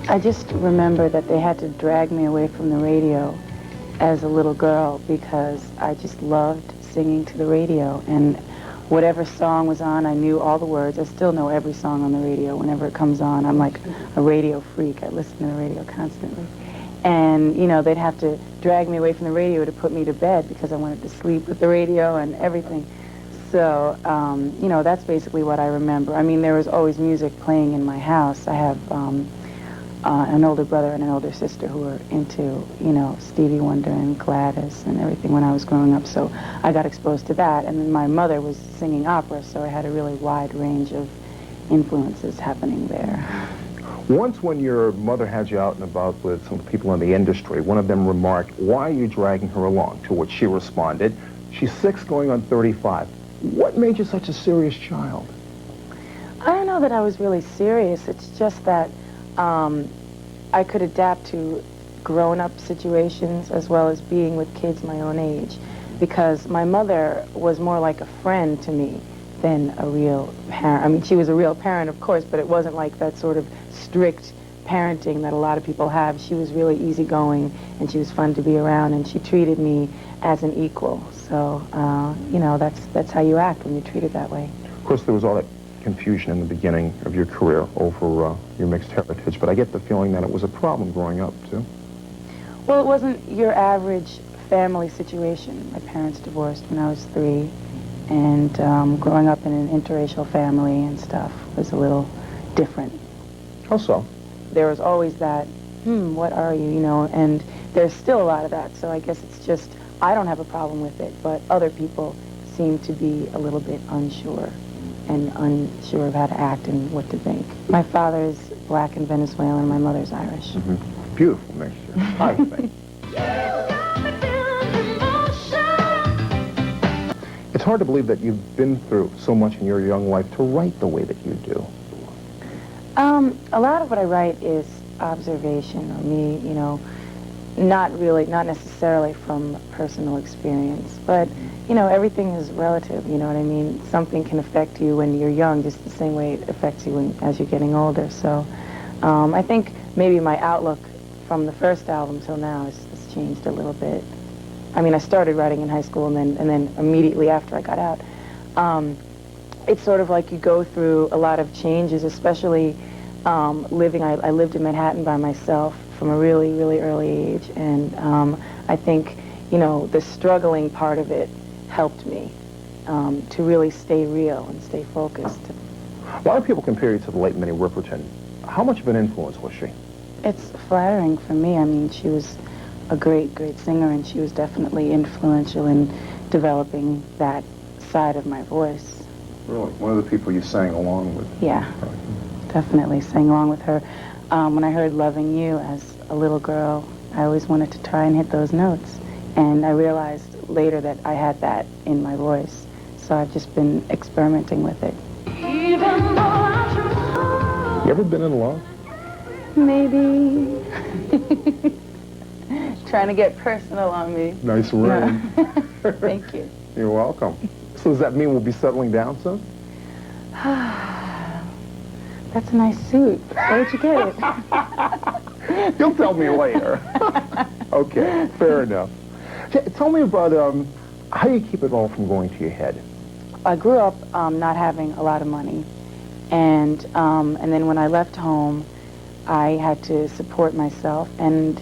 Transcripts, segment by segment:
I just remember that they had to drag me away from the radio as a little girl because I just loved singing to the radio, and whatever song was on, I knew all the words. I still know every song on the radio whenever it comes on. I'm like a radio freak. I listen to the radio constantly. And, you know, they'd have to drag me away from the radio to put me to bed because I wanted to sleep with the radio and everything. So, you know, that's basically what I remember. I mean, there was always music playing in my house. I have an older brother and an older sister who were into, you know, Stevie Wonder and Gladys and everything when I was growing up. So I got exposed to that. And then my mother was singing opera, so I had a really wide range of influences happening there. Once when your mother had you out and about with some people in the industry, one of them remarked, "Why are you dragging her along?" To which she responded, "She's 6 going on 35. What made you such a serious child?" I don't know that I was really serious. It's just that I could adapt to grown-up situations as well as being with kids my own age, because my mother was more like a friend to me than a real parent. I mean, she was a real parent, of course, but it wasn't like that sort of strict parenting that a lot of people have. She was really easygoing, and she was fun to be around, and she treated me as an equal. So, you know, that's how you act when you're treated that way. Of course, there was all that confusion in the beginning of your career over your mixed heritage, but I get the feeling that it was a problem growing up, too. Well, it wasn't your average family situation. My parents divorced when I was 3, and growing up in an interracial family and stuff was a little different. How so? There was always that, what are you, you know, and there's still a lot of that, so I guess it's just, I don't have a problem with it, but other people seem to be a little bit unsure of how to act and what to think. My father is black and Venezuelan, my mother's Irish. Mm-hmm. Beautiful mixture, I think. It's hard to believe that you've been through so much in your young life to write the way that you do. A lot of what I write is observation, or me, you know, not necessarily from personal experience, but, you know, everything is relative, you know what I mean? Something can affect you when you're young just the same way it affects you as you're getting older. So I think maybe my outlook from the first album till now has changed a little bit. I mean, I started writing in high school, and then immediately after I got out. It's sort of like you go through a lot of changes, especially living. I lived in Manhattan by myself from a really, really early age, and I think, you know, the struggling part of it helped me to really stay real and stay focused. A lot of people compare you to the late Minnie Riperton. How much of an influence was she? It's flattering for me. I mean, she was a great, great singer, and she was definitely influential in developing that side of my voice. Really? One of the people you sang along with? Yeah, definitely sang along with her. When I heard Loving You as a little girl, I always wanted to try and hit those notes. And I realized later that I had that in my voice. So I've just been experimenting with it. You ever been in love? Maybe. Trying to get personal on me. Nice ring. No. Thank you. You're welcome. So does that mean we'll be settling down soon? That's a nice suit. Where'd you get it? You'll tell me later. Okay, fair enough. Tell me about how you keep it all from going to your head. I grew up not having a lot of money, and then when I left home, I had to support myself and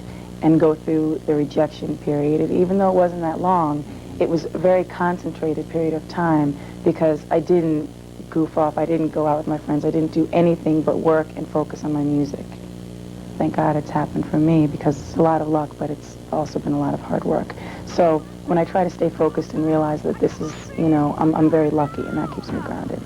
go through the rejection period. And even though it wasn't that long, it was a very concentrated period of time because I didn't goof off. I didn't go out with my friends. I didn't do anything but work and focus on my music. Thank God it's happened for me because it's a lot of luck, but it's also been a lot of hard work. So when I try to stay focused and realize that this is, you know, I'm very lucky, and that keeps me grounded.